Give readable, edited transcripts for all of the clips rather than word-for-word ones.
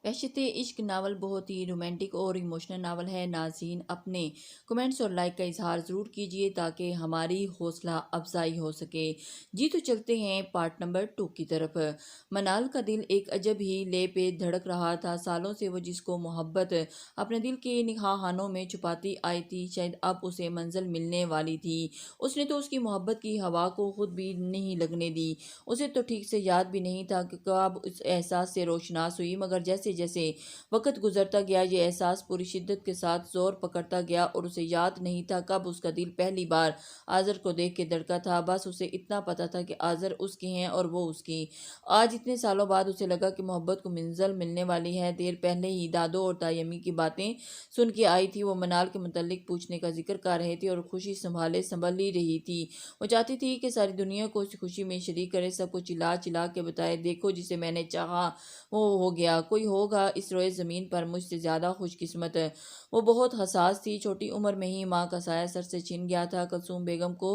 وحشت عشق ناول بہت ہی رومانٹک اور ایموشنل ناول ہے۔ ناظرین اپنے کمنٹس اور لائک کا اظہار ضرور کیجیے تاکہ ہماری حوصلہ افزائی ہو سکے۔ جی تو چلتے ہیں پارٹ نمبر 2 کی طرف۔ منال کا دل ایک عجب ہی لے پہ دھڑک رہا تھا۔ سالوں سے وہ جس کو محبت اپنے دل کے نگہبانوں میں چھپاتی آئی تھی، شاید اب اسے منزل ملنے والی تھی۔ اس نے تو اس کی محبت کی ہوا کو خود بھی نہیں لگنے دی۔ اسے تو ٹھیک سے یاد بھی نہیں تھا کہ کب اس احساس سے روشناس ہوئی، مگر جیسے جیسے وقت گزرتا گیا یہ احساس پوری شدت کے ساتھ زور پکڑتا گیا، اور اسے یاد نہیں تھا کب اس کا دل پہلی بار آذر کو دیکھ کے دھڑکا تھا۔ بس اسے اتنا پتا تھا کہ آذر اس کی ہیں اور وہ اس کی۔ آج اتنے سالوں بعد اسے لگا کہ محبت کو منزل ملنے والی ہے۔ دیر پہلے ہی دادو اور تائی امی کی باتیں سن کے آئی تھی۔ وہ منال کے متعلق پوچھنے کا ذکر کر رہے تھے اور خوشی سنبھال ہی رہی تھی۔ وہ چاہتی تھی کہ ساری دنیا کو اس خوشی میں شریک کرے، سب کو چلا چلا کے بتائے، دیکھو جسے میں نے چاہا وہ ہو گیا، کوئی ہوگا اس روئے زمین پر مجھ سے زیادہ خوش قسمت۔ وہ بہت حساس تھی، چھوٹی عمر میں ہی ماں کا سایہ سر سے چھن گیا تھا۔ کلثوم بیگم کو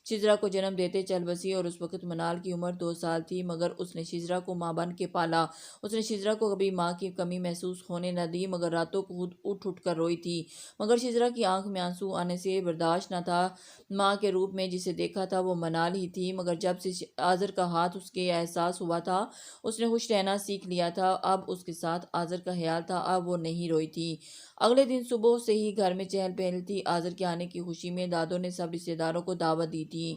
شجرا کو جنم دیتے چل بسی، اور اس وقت منال کی عمر 2 سال تھی، مگر اس نے شجرا کو ماں بن کے پالا۔ اس نے شجرا کو کبھی ماں کی کمی محسوس ہونے نہ دی، مگر راتوں کو خود اٹھ اٹھ کر روئی تھی، مگر شجرا کی آنکھ میں آنسو آنے سے برداشت نہ تھا۔ ماں کے روپ میں جسے دیکھا تھا وہ منال ہی تھی، مگر جب سے آذر کا ہاتھ اس کے احساس ہوا تھا اس نے خوش رہنا سیکھ لیا تھا۔ اب اس کے ساتھ آذر کا خیال تھا، اب وہ نہیں روئی تھی۔ اگلے دن صبح سے ہی گھر میں چہل پہل تھی۔ آذر کے آنے کی خوشی میں دادو نے سب رشتہ داروں کو دعوت دی تھی۔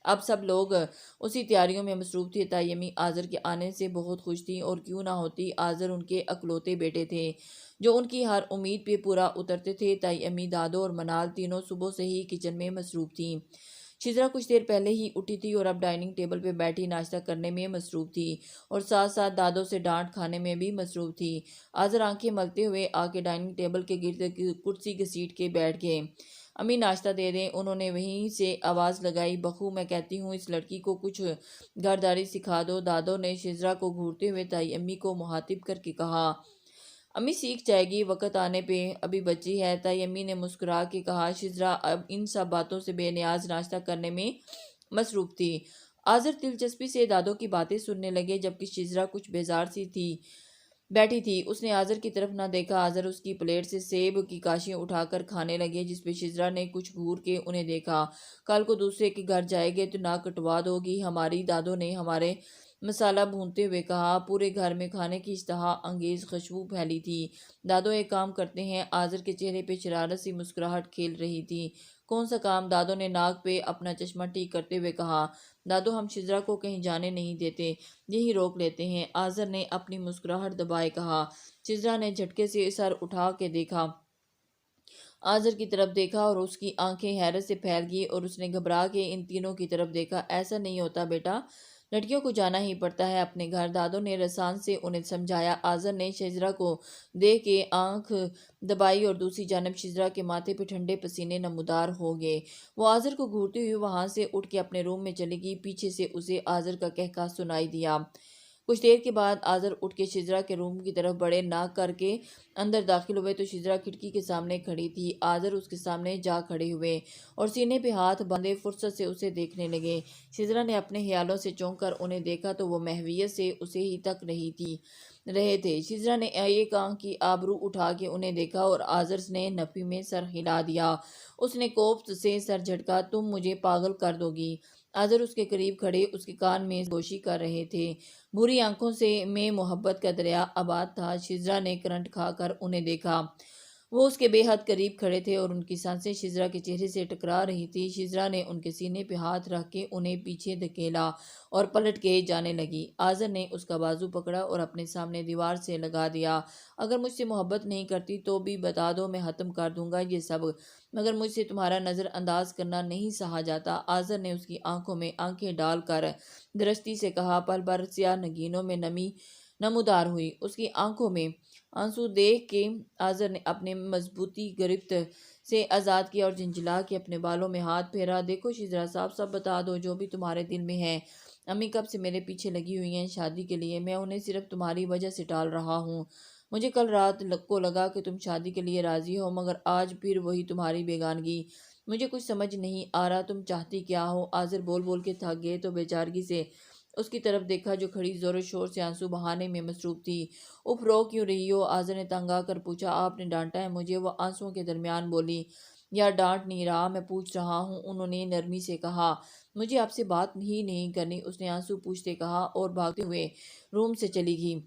اب سب لوگ اسی تیاریوں میں مصروف تھے۔ تائی امی آذر کے آنے سے بہت خوش تھیں، اور کیوں نہ ہوتی، آذر ان کے اکلوتے بیٹے تھے جو ان کی ہر امید پہ پورا اترتے تھے۔ تائی امی، دادو اور منال تینوں صبح سے ہی کچن میں مصروف تھیں۔ شجرا کچھ دیر پہلے ہی اٹھی تھی اور اب ڈائننگ ٹیبل پہ بیٹھی ناشتہ کرنے میں مصروف تھی، اور ساتھ ساتھ دادو سے ڈانٹ کھانے میں بھی مصروف تھی۔ آذر آنکھیں ملتے ہوئے آ کے ڈائننگ ٹیبل کے گرد کرسی گھسیٹ کے بیٹھ گئے۔ امی ناشتہ دے دیں، انہوں نے وہیں سے آواز لگائی۔ بخو، میں کہتی ہوں اس لڑکی کو کچھ گھرداری سکھا دو، دادو نے شجرا کو گھورتے ہوئے تائی امی کو مخاطب کر کے کہا۔ امی سیکھ جائے گی وقت آنے پہ، ابھی بچی ہے، تائی امی نے مسکرا کے کہا۔ شجرا اب ان سب باتوں سے بے نیاز ناشتہ کرنے میں مصروف تھی۔ آذر دلچسپی سے دادو کی باتیں سننے لگے، جبکہ شجرا کچھ بیزار سی بیٹھی تھی۔ اس نے آذر کی طرف نہ دیکھا۔ آذر اس کی پلیٹ سے سیب کی کاشیاں اٹھا کر کھانے لگے، جس پہ شجرا نے کچھ گھور کے انہیں دیکھا۔ کل کو دوسرے کے گھر جائے گے تو ناک کٹوا دو گی ہماری، دادو نے ہمارے مسالہ بھونتے ہوئے کہا۔ پورے گھر میں کھانے کی اشتہا انگیز خوشبو پھیلی تھی۔ دادو، ایک کام کرتے ہیں؟ آذر کے چہرے پہ شرارت سی مسکراہٹ کھیل رہی تھی۔ کون سا کام؟ دادو نے ناک پہ اپنا چشمہ ٹھیک کرتے ہوئے کہا۔ دادو، ہم شجرا کو کہیں جانے نہیں دیتے، یہیں روک لیتے ہیں، آذر نے اپنی مسکراہٹ دبائے کہا۔ شجرا نے جھٹکے سے سر اٹھا کے دیکھا، آذر کی طرف دیکھا، اور اس کی آنکھیں حیرت سے پھیل گئی، اور اس نے گھبرا کے ان تینوں کی طرف دیکھا۔ ایسا نہیں ہوتا بیٹا، لڑکیوں کو جانا ہی پڑتا ہے اپنے گھر، دادو نے رسان سے انہیں سمجھایا۔ آذر نے شجرا کو دیکھ کے آنکھ دبائی، اور دوسری جانب شجرا کے ماتھے پہ ٹھنڈے پسینے نمودار ہو گئے۔ وہ آذر کو گھورتے ہوئے وہاں سے اٹھ کے اپنے روم میں چلی گئی۔ پیچھے سے اسے آذر کا قہقہہ سنائی دیا۔ کچھ دیر کے بعد آذر اٹھ کے شجرا کے روم کی طرف بڑے ناک کر کے اندر داخل ہوئے تو شجرا کھڑکی کے سامنے کھڑی تھی۔ آذر اس کے سامنے جا کھڑے ہوئے اور سینے پہ ہاتھ باندھے فرصت سے اسے دیکھنے لگے۔ شجرا نے اپنے خیالوں سے چونک کر انہیں دیکھا تو وہ محویت سے اسے ہی تک رہے تھے۔ شجرا نے ایک آنکھ کی آبرو اٹھا کے انہیں دیکھا، اور آذر نے نفی میں سر ہلا دیا۔ اس نے کوفت سے سر جھٹکا۔ تم مجھے پاگل کر دو گی؟ آذر اس کے قریب کھڑے اس کے کان میں گوشی کر رہے تھے۔ بھوری آنکھوں میں محبت کا دریا آباد تھا۔ شجرا نے کرنٹ کھا کر انہیں دیکھا۔ وہ اس کے بے حد قریب کھڑے تھے، اور ان کی سانسیں شجرا کے چہرے سے ٹکرا رہی تھی۔ شجرا نے ان کے سینے پہ ہاتھ رکھ کے انہیں پیچھے دھکیلا اور پلٹ کے جانے لگی۔ آذر نے اس کا بازو پکڑا اور اپنے سامنے دیوار سے لگا دیا۔ اگر مجھ سے محبت نہیں کرتی تو بھی بتا دو، میں ختم کر دوں گا یہ سب، مگر مجھ سے تمہارا نظر انداز کرنا نہیں سہا جاتا۔ آذر نے اس کی آنکھوں میں آنکھیں ڈال کر درستی سے کہا۔ پل بھر سیاہ نگینوں میں نمی نمودار ہوئی۔ اس کی آنکھوں میں آنسو دیکھ کے آذر نے اپنے مضبوطی گرفت سے آزاد کیا اور جھنجھلا کے اپنے بالوں میں ہاتھ پھیرا۔ دیکھو شجرا صاحب، سب بتا دو جو بھی تمہارے دل میں ہے۔ امی کب سے میرے پیچھے لگی ہوئی ہیں شادی کے لیے، میں انہیں صرف تمہاری وجہ سے ٹال رہا ہوں۔ مجھے کل رات کو لگا کہ تم شادی کے لیے راضی ہو، مگر آج پھر وہی تمہاری بیگانگی۔ مجھے کچھ سمجھ نہیں آ رہا تم چاہتی کیا ہو؟ آذر بول بول کے تھک گئے تو بے چارگی سے اس کی طرف دیکھا جو کھڑی زور و شور سے آنسو بہانے میں مصروف تھی۔ اف رو کیوں رہی ہو؟ آذر نے تنگ آ کر پوچھا۔ آپ نے ڈانٹا ہے مجھے، وہ آنسوؤں کے درمیان بولی۔ یار ڈانٹ نہیں رہا، میں پوچھ رہا ہوں، انہوں نے نرمی سے کہا۔ مجھے آپ سے بات ہی نہیں کرنی، اس نے آنسو پوچھتے کہا اور بھاگتے ہوئے روم سے چلی گئی۔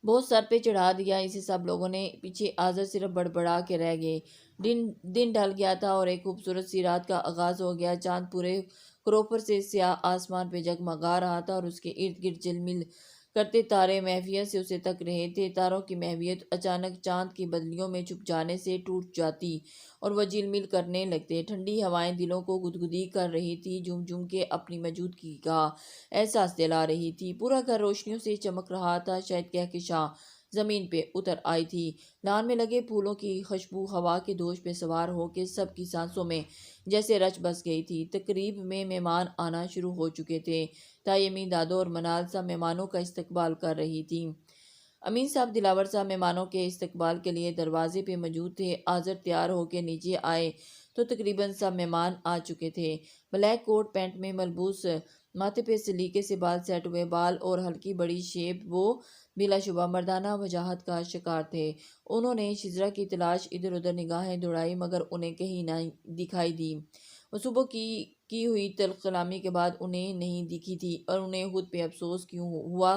بہت سر پہ چڑھا دیا اسے سب لوگوں نے، پیچھے آذر صرف بڑبڑا کے رہ گئے۔ دن ڈھل گیا تھا اور ایک خوبصورت سی رات کا آغاز ہو گیا۔ چاند پورے کروپر سے سیاہ آسمان پہ جگمگا رہا تھا اور اس کے ارد گرد جلمل کرتے تارے محفیت سے اسے تک رہے تھے۔ تاروں کی محفیت اچانک چاند کی بدلیوں میں چھپ جانے سے ٹوٹ جاتی اور وہ جلمل کرنے لگتے۔ ٹھنڈی ہوائیں دلوں کو گدگدی کر رہی تھی، جھوم جھوم کے اپنی موجودگی کا احساس دلا رہی تھی۔ پورا گھر روشنیوں سے چمک رہا تھا، شاید کہکشاں زمین پہ اتر آئی تھی۔ لان میں لگے پھولوں کی خوشبو ہوا کے دوش پہ سوار ہو کے سب کی سانسوں میں جیسے رچ بس گئی تھی۔ تقریب میں مہمان آنا شروع ہو چکے تھے۔ تایمی، دادو اور منال صاحب مہمانوں کا استقبال کر رہی تھیں۔ امین صاحب، دلاور صاحب مہمانوں کے استقبال کے لیے دروازے پہ موجود تھے۔ آذر تیار ہو کے نیچے آئے تو تقریباً سب مہمان آ چکے تھے۔ بلیک کوٹ پینٹ میں ملبوس، ماتھے پہ سلیقے سے بال سیٹ ہوئے بال اور ہلکی بڑی شیپ، وہ بلا شبہ مردانہ وجاہت کا شکار تھے۔ انہوں نے شجرا کی تلاش ادھر ادھر نگاہیں دوڑائی مگر انہیں کہیں نہ دکھائی دی۔ وہ صبح کی ہوئی تلخ کلامی کے بعد انہیں نہیں دکھی تھی اور انہیں خود پہ افسوس کیوں ہوا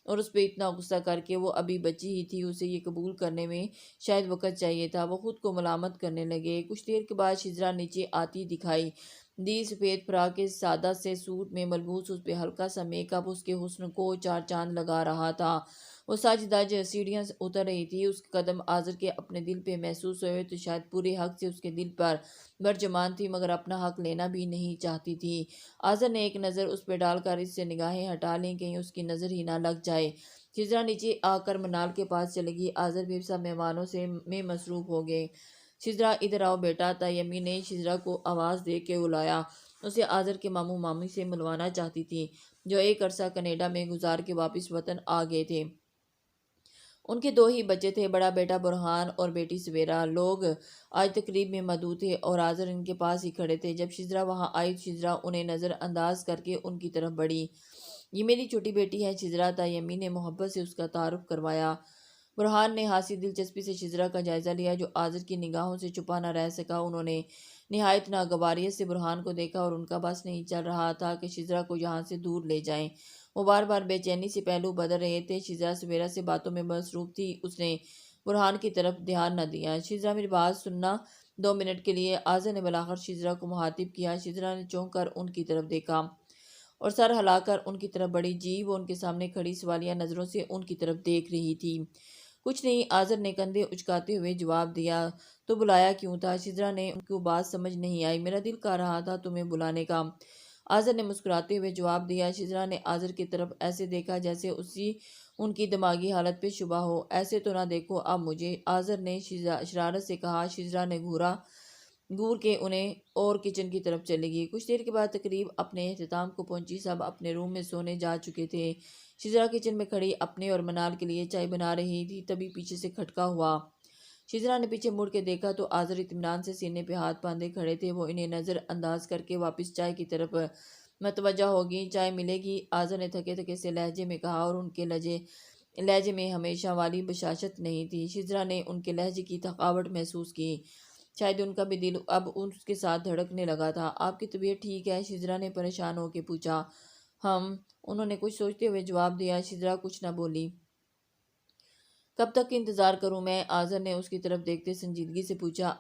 اور اس پہ اتنا غصہ کر کے وہ ابھی بچی ہی تھی، اسے یہ قبول کرنے میں شاید وقت چاہیے تھا۔ وہ خود کو ملامت کرنے لگے۔ کچھ دیر کے بعد شجرا نیچے آتی دکھائی دی۔ سفید فراق کے سادہ سے سوٹ میں ملبوس، اس پہ ہلکا سا میک اپ اس کے حسن کو چار چاند لگا رہا تھا۔ وہ سج دج سیڑھیاں اتر رہی تھی۔ اس کے قدم آذر کے اپنے دل پہ محسوس ہوئے تو شاید پورے حق سے اس کے دل پر برجمان تھی مگر اپنا حق لینا بھی نہیں چاہتی تھی۔ آذر نے ایک نظر اس پہ ڈال کر اس سے نگاہیں ہٹا لیں، کہیں اس کی نظر ہی نہ لگ جائے۔ شجرا نیچے آ کر منال کے پاس چلے گی۔ آذر بھی سب مہمانوں میں مصروف ہو گئے۔ شجرا ادھر آؤ بیٹا، تایمی نے شجرا کو آواز دے کے بلایا۔ اسے آذر کے ماموں مامی سے ملوانا چاہتی تھی جو ایک عرصہ کینیڈا میں گزار کے واپس وطن آ گئے تھے۔ ان کے دو ہی بچے تھے، بڑا بیٹا برہان اور بیٹی سویرا۔ لوگ آج تقریب میں مدعو تھے اور آذر ان کے پاس ہی کھڑے تھے۔ جب شجرا وہاں آئی تو شجرا انہیں نظر انداز کر کے ان کی طرف بڑھی۔ یہ میری چھوٹی بیٹی ہے شجرا، تایمی نے محبت سے اس کا تعارف کروایا۔ برہان نے خاصی دلچسپی سے شجرا کا جائزہ لیا جو آذر کی نگاہوں سے چھپا نہ رہ سکا۔ انہوں نے نہایت ناگواریت سے برہان کو دیکھا اور ان کا بس نہیں چل رہا تھا کہ شجرا کو یہاں سے دور لے جائیں۔ وہ بار بار بے چینی سے پہلو بدل رہے تھے۔ شجرا سویرا سے باتوں میں مصروف تھی، اس نے برہان کی طرف دھیان نہ دیا۔ شجرا میری بات سننا 2 منٹ کے لیے، آذر نے بلاخر شجرا کو مخاطب کیا۔ شجرا نے چونک کر ان کی طرف دیکھا اور سر ہلا کر ان کی طرف بڑھی۔ جی، وہ ان کے سامنے کھڑی سوالیہ نظروں سے ان کی طرف دیکھ رہی تھی۔ کچھ نہیں، آذر نے کندھے اچکاتے ہوئے جواب دیا۔ تو بلایا کیوں تھا؟ شجرا نے ان کو بات سمجھ نہیں آئی۔ میرا دل کر رہا تھا تمہیں بلانے کا، آذر نے مسکراتے ہوئے جواب دیا۔ شجرا نے آذر کی طرف ایسے دیکھا جیسے ان کی دماغی حالت پہ شبہ ہو۔ ایسے تو نہ دیکھو اب مجھے، آذر نے شرارت سے کہا۔ شجرا نے گور کے انہیں اور کچن کی طرف چلے گی۔ کچھ دیر کے بعد تقریب اپنے اختتام کو پہنچی۔ سب اپنے روم میں سونے جا چکے تھے۔ شجرا کچن میں کھڑی اپنے اور منال کے لیے چائے بنا رہی تھی، تبھی پیچھے سے کھٹکا ہوا۔ شجرا نے پیچھے مڑ کے دیکھا تو آذر اطمینان سے سینے پہ ہاتھ باندھے کھڑے تھے۔ وہ انہیں نظر انداز کر کے واپس چائے کی طرف متوجہ ہوگی۔ چائے ملے گی؟ آذر نے تھکے تھکے سے لہجے میں کہا اور ان کے لہجے میں ہمیشہ والی بشاشت نہیں تھی۔ شجرا نے ان کے لہجے کی تھکاوٹ محسوس کی، شاید ان کا بھی دل اب اس کے ساتھ دھڑکنے لگا تھا۔ آپ کی طبیعت ٹھیک ہے؟ شجرا نے پریشان ہو کے پوچھا۔ انہوں نے کچھ سوچتے ہوئے جواب دیا۔ شجرا کچھ نہ بولی۔ کب تک انتظار کروں میں؟ آذر نے اس کی طرف دیکھتے سنجیدگی سے پوچھا۔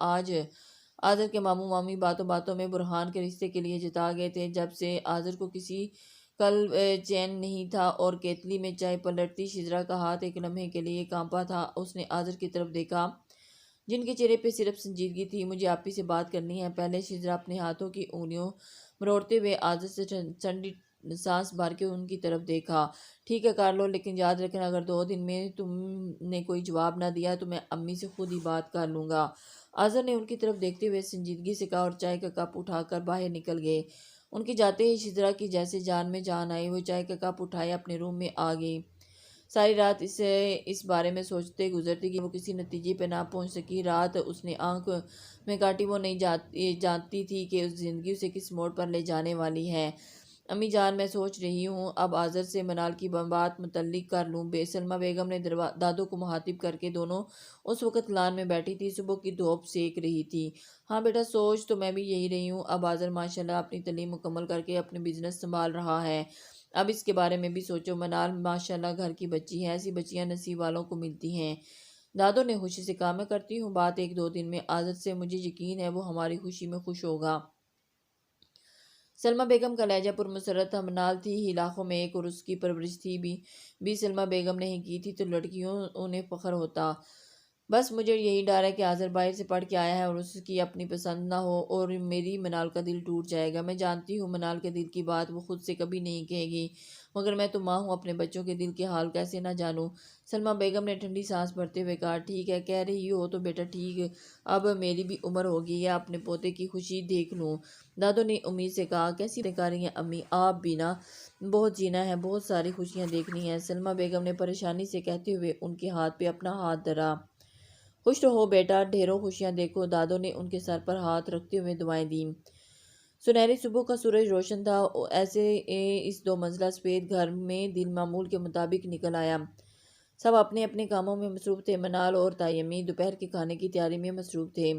آذر کے ماموں مامی باتوں باتوں میں برہان کے رشتے کے لیے جتا گئے تھے۔ جب سے آذر کو کسی قلب چین نہیں تھا اور کیتلی میں چائے پلٹتی، شجرا کا ہاتھ ایک لمحے کے لیے کانپا تھا۔ اس نے آذر کی طرف دیکھا جن کے چہرے پہ صرف سنجیدگی تھی۔ مجھے آپ ہی سے بات کرنی ہے پہلے۔ شجرا اپنے ہاتھوں کی انگلیوں مروڑتے ہوئے آذر سے ٹھنڈی سانس بھر کے ان کی طرف دیکھا۔ ٹھیک ہے کر لو، لیکن یاد رکھنا اگر 2 دن میں تم نے کوئی جواب نہ دیا تو میں امی سے خود ہی بات کر لوں گا۔ آذر نے ان کی طرف دیکھتے ہوئے سنجیدگی سے کہا اور چائے کا کپ اٹھا کر باہر نکل گئے۔ ان کے جاتے ہی شجرا کی جیسے جان میں جان آئی۔ وہ چائے کا کپ اٹھائے اپنے روم میں آ گئی۔ ساری رات اس بارے میں سوچتے گزرتی کہ وہ کسی نتیجے پہ نہ پہنچ سکی۔ رات اس نے آنکھ میں کاٹی، وہ نہیں جانتی تھی کہ اس زندگی اسے کس موڑ پر لے جانے والی ہے۔ امی جان میں سوچ رہی ہوں اب آذر سے منال کی بات متعلق کر لوں۔ سلمہ بیگم نے دادو کو مخاطب کر کے دونوں اس وقت لان میں بیٹھی تھی، صبح کی دھوپ سیک رہی تھی۔ ہاں بیٹا، سوچ تو میں بھی یہی رہی ہوں۔ اب آذر ماشاءاللہ اپنی تعلیم مکمل کر کے اپنے بزنس سنبھال رہا ہے، اب اس کے بارے میں بھی سوچو۔ منال ماشاءاللہ گھر کی بچی ہے، ایسی بچیاں نصیب والوں کو ملتی ہیں۔ دادو نے خوشی سے کہا، میں کرتی ہوں بات 1-2 دن میں آذر سے، مجھے یقین ہے وہ ہماری خوشی میں خوش ہوگا۔ سلمہ بیگم کا لہجہ پرمسرت منال تھی ہی لاکھوں میں ایک، اور اس کی پرورش تھی بھی سلمہ بیگم نے ہی کی تھی تو لڑکیوں انہیں فخر ہوتا۔ بس مجھے یہی ڈر ہے کہ آذر باہر سے پڑھ کے آیا ہے اور اس کی اپنی پسند نہ ہو اور میری منال کا دل ٹوٹ جائے گا۔ میں جانتی ہوں منال کے دل کی بات وہ خود سے کبھی نہیں کہے گی، مگر میں تو ماں ہوں، اپنے بچوں کے دل کے حال کیسے نہ جانوں۔ سلمہ بیگم نے ٹھنڈی سانس بھرتے ہوئے کہا، ٹھیک ہے، کہہ رہی ہو تو بیٹا ٹھیک، اب میری بھی عمر ہوگی یا اپنے پوتے کی خوشی دیکھ لوں۔ دادو نے امید سے کہا، کیسی باتیں کر رہی ہیں امی، آپ بھی نا، بہت جینا ہے، بہت ساری خوشیاں دیکھنی ہیں۔ سلمہ بیگم نے پریشانی سے کہتے ہوئے ان کے ہاتھ پہ اپنا ہاتھ دھرا۔ خوش رہو بیٹا، ڈھیروں خوشیاں دیکھو۔ دادو نے ان کے سر پر ہاتھ رکھتے ہوئے دعائیں دیں۔ سنہری صبح کا سورج روشن تھا، ایسے اس 2 منزلہ سفید گھر میں دن معمول کے مطابق نکل آیا۔ سب اپنے اپنے کاموں میں مصروف تھے۔ منال اور تائیمی دوپہر کے کھانے کی تیاری میں مصروف تھے۔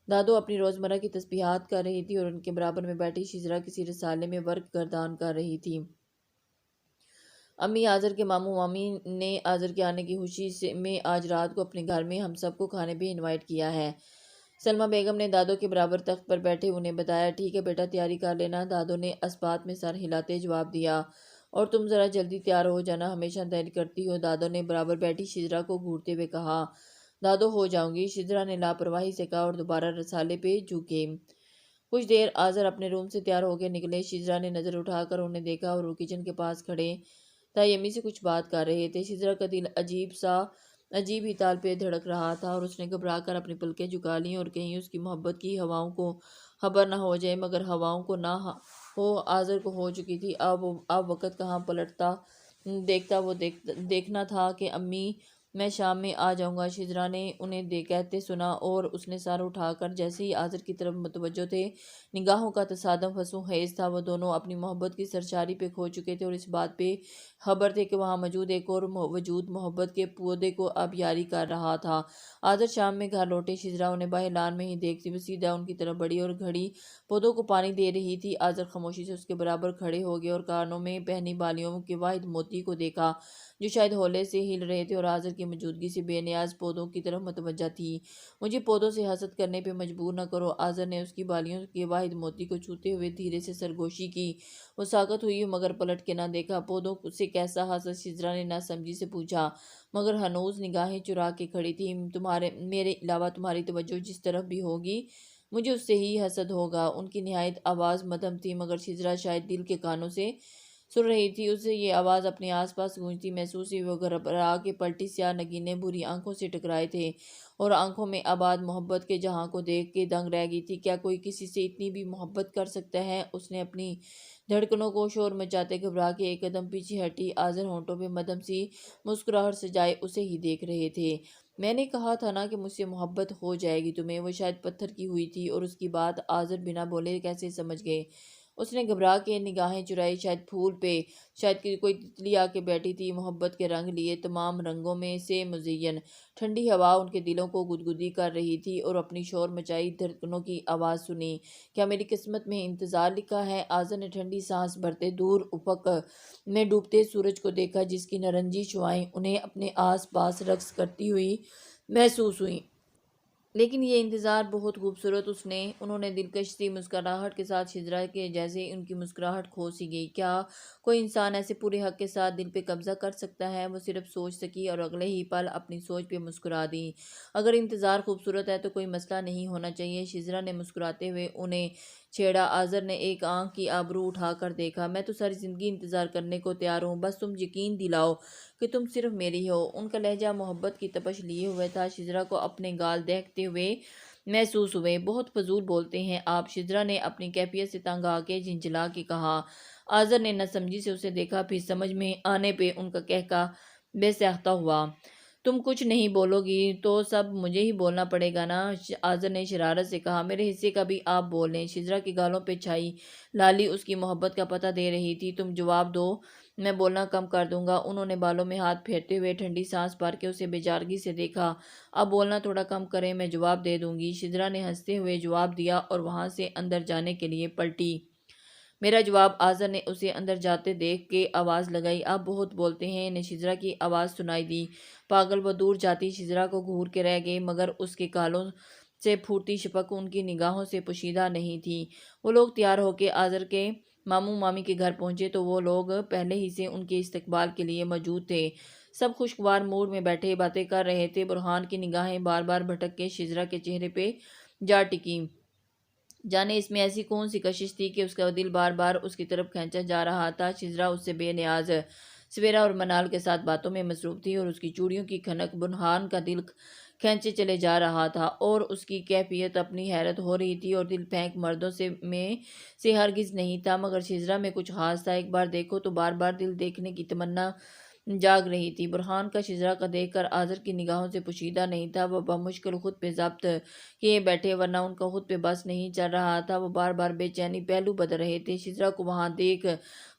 دادو اپنی روزمرہ کی تسبیحات کر رہی تھی اور ان کے برابر میں بیٹھی شجرا کسی رسالے میں ورق گردان کر رہی تھی۔ امی، آذر کے ماموں مامی نے آذر کے آنے کی خوشی میں آج رات کو اپنے گھر میں ہم سب کو کھانے پہ انوائٹ کیا ہے۔ سلمہ بیگم نے دادو کے برابر تخت پر بیٹھے انہیں بتایا، ٹھیک ہے بیٹا، تیاری کر لینا۔ دادو نے اسبات میں سر ہلاتے جواب دیا، اور تم ذرا جلدی تیار ہو جانا، ہمیشہ دیر کرتی ہو۔ دادو نے برابر بیٹھی شجرا کو گھورتے ہوئے کہا، دادو ہو جاؤں گی۔ شجرا نے لاپرواہی سے کہا اور دوبارہ رسالے پہ جھکے۔ کچھ دیر آذر اپنے روم سے تیار ہو کے نکلے۔ شجرا نے نظر اٹھا کر انہیں دیکھا اور وہ کچن کے پاس کھڑے تیمی سے کچھ بات کر رہے تھے۔ شجرا کا دل عجیب ہی تال پہ دھڑک رہا تھا اور اس نے گھبرا کر اپنی پلکیں جھکا لیں اور کہیں اس کی محبت کی ہواؤں کو خبر نہ ہو جائے، مگر ہواؤں کو نہ ہو، آذر کو ہو چکی تھی۔ اب وقت کہاں پلٹتا دیکھتا، وہ دیکھنا تھا کہ امی میں شام میں آ جاؤں گا۔ شجرا نے انہیں کہتے سنا اور اس نے سر اٹھا کر جیسے ہی آذر کی طرف متوجہ تھے، نگاہوں کا تصادم ہنسو خیز تھا۔ وہ دونوں اپنی محبت کی سرشاری پہ کھو چکے تھے اور اس بات پہ خبر تھے کہ وہاں موجود ایک اور وجود محبت کے پودے کو اب یاری کر رہا تھا۔ آذر شام میں گھر لوٹے۔ شجرا انہیں باہر لان میں ہی دیکھتی ہوئی سیدھا ان کی طرف بڑھی اور گھڑی پودوں کو پانی دے رہی تھی۔ آذر خاموشی سے اس کے برابر کھڑے ہو گئے اور کانوں میں پہنی بالیوں کے واحد موتی کو دیکھا جو شاید ہولے سے ہل رہے تھے اور آذر کی موجودگی سے بے نیاز پودوں کی طرف متوجہ تھی۔ مجھے پودوں سے حسد کرنے پہ مجبور نہ کرو۔ آذر نے اس کی بالیوں کے واحد موتی کو چھوتے ہوئے دھیرے سے سرگوشی کی۔ وہ ساکت ہوئی مگر پلٹ کے نہ دیکھا۔ پودوں سے کیسا حسد؟ شجرا نے نہ سمجھی سے پوچھا، مگر ہنوز نگاہیں چرا کے کھڑی تھی۔ میرے علاوہ تمہاری توجہ جس طرف بھی ہوگی مجھے اس سے ہی حسد ہوگا۔ ان کی نہایت آواز مدھم تھی مگر شجرا شاید دل کے کانوں سے سن رہی تھی۔ اسے یہ آواز اپنے آس پاس گونجتی محسوس ہوئی۔ وہ گھبرا کے پلٹی۔ سیاہ نگینے بری آنکھوں سے ٹکرائے تھے اور آنکھوں میں آباد محبت کے جہاں کو دیکھ کے دنگ رہ گئی تھی۔ کیا کوئی کسی سے اتنی بھی محبت کر سکتا ہے؟ اس نے اپنی دھڑکنوں کو شور مچاتے گھبرا کے ایک قدم پیچھے ہٹی۔ آذر ہونٹوں پہ مدھم سی مسکراہٹ سجائے اسے ہی دیکھ رہے تھے۔ میں نے کہا تھا نا کہ مجھ سے محبت ہو جائے گی تمہیں۔ وہ شاید پتھر کی ہوئی تھی اور اس کی بات آذر بنا بولے کیسے سمجھ گئے۔ اس نے گھبرا کے نگاہیں چرائی، شاید پھول پہ، شاید کوئی تتلی آ کے بیٹھی تھی، محبت کے رنگ لیے، تمام رنگوں میں سے مزین۔ ٹھنڈی ہوا ان کے دلوں کو گدگدی کر رہی تھی اور اپنی شور مچائی دھڑکنوں کی آواز سنی۔ کیا میری قسمت میں انتظار لکھا ہے؟ آذر نے ٹھنڈی سانس بھرتے دور افق میں ڈوبتے سورج کو دیکھا جس کی نارنجی شعاعیں انہیں اپنے آس پاس رقص کرتی ہوئی محسوس ہوئیں۔ لیکن یہ انتظار بہت خوبصورت، انہوں نے دلکش سی مسکراہٹ کے ساتھ شجرا کے جیسے ان کی مسکراہٹ کھو سی گئی۔ کیا کوئی انسان ایسے پورے حق کے ساتھ دل پہ قبضہ کر سکتا ہے؟ وہ صرف سوچ سکی اور اگلے ہی پل اپنی سوچ پہ مسکرا دی۔ اگر انتظار خوبصورت ہے تو کوئی مسئلہ نہیں ہونا چاہیے۔ شجرا نے مسکراتے ہوئے انہیں چھیڑا۔ آذر نے ایک آنکھ کی ابرو اٹھا کر دیکھا، میں تو ساری زندگی انتظار کرنے کو تیار ہوں، بس تم یقین دلاؤ کہ تم صرف میری ہو۔ ان کا لہجہ محبت کی تپش لیے ہوئے تھا۔ شجرا کو اپنے گال دہکتے ہوئے محسوس ہوئے۔ بہت فضول بولتے ہیں آپ، شجرا نے اپنی کیفیت سے تنگ آ کے جھنجھلا کے کہا۔ آذر نے نہ سمجھی سے اسے دیکھا، پھر سمجھ میں آنے پہ ان کا کہکا بے ساختہ ہوا۔ تم کچھ نہیں بولو گی تو سب مجھے ہی بولنا پڑے گا نا؟ آذر نے شرارت سے کہا۔ میرے حصے کا بھی آپ بول لیں۔ شجرا کی گالوں پہ چھائی لالی اس کی محبت کا پتہ دے رہی تھی۔ تم جواب دو، میں بولنا کم کر دوں گا۔ انہوں نے بالوں میں ہاتھ پھیرتے ہوئے ٹھنڈی سانس بھر کے اسے بیچارگی سے دیکھا۔ اب بولنا تھوڑا کم کریں، میں جواب دے دوں گی۔ شجرا نے ہنستے ہوئے جواب دیا اور وہاں سے اندر جانے کے لیے پلٹی۔ میرا جواب؟ آذر نے اسے اندر جاتے دیکھ کے آواز لگائی۔ آپ بہت بولتے ہیں۔ انہیں شجرا کی آواز سنائی دی۔ پاگل! وہ دور جاتی شجرا کو گھور کے رہ گئی، مگر اس کے گالوں سے پھوٹتی شپک ان کی نگاہوں سے پوشیدہ نہیں تھی۔ وہ لوگ تیار ہو کے آذر کے ماموں مامی کے گھر پہنچے تو وہ لوگ پہلے ہی سے ان کے استقبال کے لیے موجود تھے۔ سب خوشگوار موڈ میں بیٹھے باتیں کر رہے تھے۔ برہان کی نگاہیں بار بار بھٹک کے شجرا کے چہرے پہ جا ٹکیں۔ جانے اس میں ایسی کون سی کشش تھی کہ اس کا دل بار بار اس کی طرف کھینچا جا رہا تھا۔ شجرا اس سے بے نیاز سویرا اور منال کے ساتھ باتوں میں مصروف تھی اور اس کی چوڑیوں کی کھنک برہان کا دل کھینچے چلے جا رہا تھا، اور اس کی کیفیت اپنی حیرت ہو رہی تھی، اور دل پھینک مردوں سے ہرگز نہیں تھا، مگر شجرا میں کچھ خاص تھا۔ ایک بار دیکھو تو بار بار دل دیکھنے کی تمنا جاگ رہی تھی۔ برہان کا شجرا کا دیکھ کر آذر کی نگاہوں سے پوشیدہ نہیں تھا۔ وہ بمشکل خود پہ ضبط کیے بیٹھے، ورنہ ان کا خود پہ بس نہیں چل رہا تھا۔ وہ بار بار بے چینی پہلو بدل رہے تھے، شجرا کو وہاں دیکھ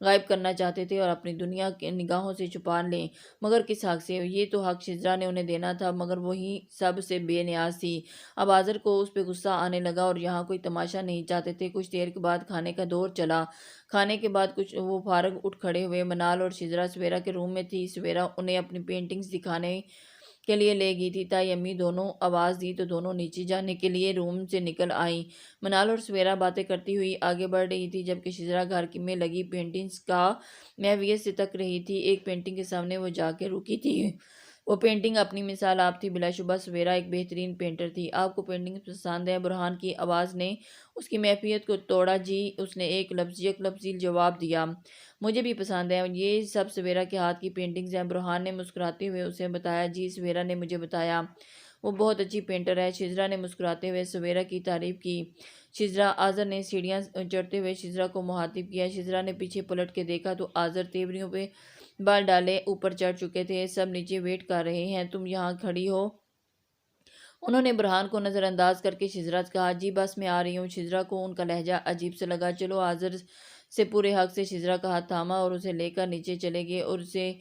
غائب کرنا چاہتے تھے اور اپنی دنیا کے نگاہوں سے چھپا لیں، مگر کس حق سے؟ یہ تو حق شجرا نے انہیں دینا تھا، مگر وہی سب سے بے نیاز تھی۔ اب آذر کو اس پہ غصہ آنے لگا اور یہاں کوئی تماشا نہیں چاہتے تھے۔ کچھ دیر کے بعد کھانے کا دور چلا۔ کھانے کے بعد کچھ وہ فارغ اٹھ کھڑے ہوئے۔ منال اور شجرا سویرا کے روم میں تھی۔ سویرا انہیں اپنی پینٹنگز دکھانے کے لیے لے گئی تھی۔ تائی امی دونوں آواز دی تو دونوں نیچے جانے کے لیے روم سے نکل آئیں۔ منال اور سویرا باتیں کرتی ہوئی آگے بڑھ رہی تھی، جبکہ شجرا گھر میں لگی پینٹنگز کا محویت سے تک رہی تھی۔ ایک پینٹنگ کے سامنے وہ جا کے رکی تھی۔ وہ پینٹنگ اپنی مثال آپ تھی۔ بلا شبہ سویرا ایک بہترین پینٹر تھی۔ آپ کو پینٹنگ پسند ہے؟ برہان کی آواز نے اس کی محفیت کو توڑا۔ جی، اس نے ایک لفظی جواب دیا۔ مجھے بھی پسند ہے۔ یہ سب سویرا کے ہاتھ کی پینٹنگز ہیں، برہان نے مسکراتے ہوئے اسے بتایا۔ جی، سویرا نے مجھے بتایا، وہ بہت اچھی پینٹر ہے۔ شجرا نے مسکراتے ہوئے سویرا کی تعریف کی۔ شجرا! آذر نے سیڑھیاں چڑھتے ہوئے شجرا کو مخاطب کیا۔ شجرا نے پیچھے پلٹ کے دیکھا تو آذر تیوریوں پہ بال ڈالے اوپر چڑھ چکے تھے۔ سب نیچے ویٹ کر رہے ہیں، تم یہاں کھڑی ہو؟ انہوں نے برہان کو نظر انداز کر کے شجرا سے کہا۔ جی بس میں آ رہی ہوں۔ شجرا کو ان کا لہجہ عجیب سے لگا۔ چلو۔ آذر سے پورے حق سے شجرا کا ہاتھ تھاما اور اسے لے کر نیچے چلے گئے، اور اسے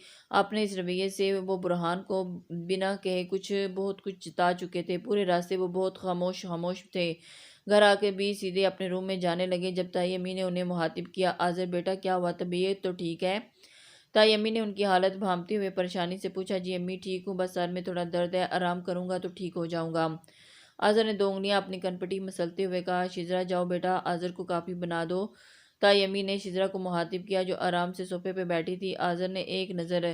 اپنے اس رویے سے وہ برہان کو بنا کہے بہت کچھ جتا چکے تھے۔ پورے راستے وہ بہت خاموش تھے۔ گھر آ کے بھی سیدھے اپنے روم میں جانے لگے۔ جب تائی امی نے انہیں مخاطب کیا، آذر بیٹا کیا ہوا؟ طبیعت تو ٹھیک ہے؟ تائی امی نے ان کی حالت بھانپتے ہوئے پریشانی سے پوچھا۔ جی امی ٹھیک ہوں، بس سر میں تھوڑا درد ہے، آرام کروں گا تو ٹھیک ہو جاؤں گا۔ آذر نے 2 انگلیاں اپنی کنپٹی مسلتے ہوئے کہا۔ شجرا جاؤ بیٹا، آذر کو کافی بنا دو۔ تائی امی نے شجرا کو مخاطب کیا، جو آرام سے صوفے پہ بیٹھی تھی۔ آذر نے ایک نظر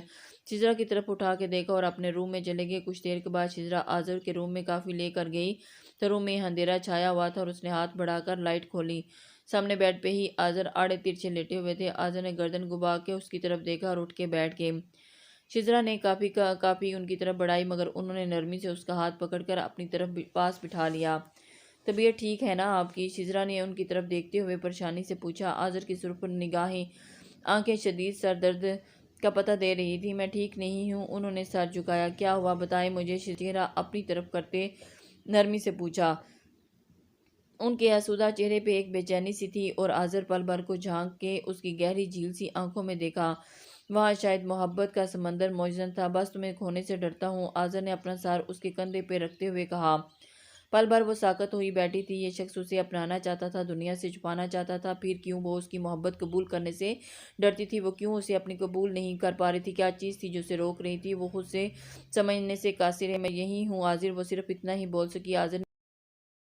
شجرا کی طرف اٹھا کے دیکھا اور اپنے روم میں چلے گئے۔ کچھ دیر کے بعد شجرا آذر کے روم میں کافی لے کر گئی تو روم میں اندھیرا چھایا ہوا تھا، اور اس نے ہاتھ بڑھا کر لائٹ کھولی۔ سامنے بیڈ پہ ہی آذر آڑے ترچھے لیٹے ہوئے تھے۔ آذر نے گردن گھما کے اس کی طرف دیکھا اور اٹھ کے بیٹھ گئے۔ شجرا نے کافی ان کی طرف بڑھائی، مگر انہوں نے نرمی سے اس کا ہاتھ پکڑ کر اپنی طرف پاس بٹھا لیا۔ طبیعت ٹھیک ہے نا آپ کی؟ شجرا نے ان کی طرف دیکھتے ہوئے پریشانی سے پوچھا۔ آذر کی سرخ نگاہیں آنکھیں شدید سر درد کا پتہ دے رہی تھی۔ میں ٹھیک نہیں ہوں۔ انہوں نے سر جھکایا۔ کیا ہوا بتائیں مجھے؟ شجرا اپنی طرف کرتے نرمی سے پوچھا۔ ان کے آسودہ چہرے پہ ایک بے چینی سی تھی، اور آذر پل بھر کو جھانک کے اس کی گہری جھیل سی آنکھوں میں دیکھا۔ وہاں شاید محبت کا سمندر موجزن تھا۔ بس تمہیں کھونے سے ڈرتا ہوں، آذر نے اپنا سر اس کے کندھے پہ رکھتے ہوئے کہا۔ پل بھر وہ ساکت ہوئی بیٹھی تھی۔ یہ شخص اسے اپنانا چاہتا تھا، دنیا سے چھپانا چاہتا تھا، پھر کیوں وہ اس کی محبت قبول کرنے سے ڈرتی تھی؟ وہ کیوں اسے اپنی قبول نہیں کر پا رہی تھی؟ کیا چیز تھی جو اسے روک رہی تھی؟ وہ خود سے سمجھنے سے قاصر ہے۔ میں یہی ہوں آذر، وہ صرف اتنا ہی بول سکی۔ آذر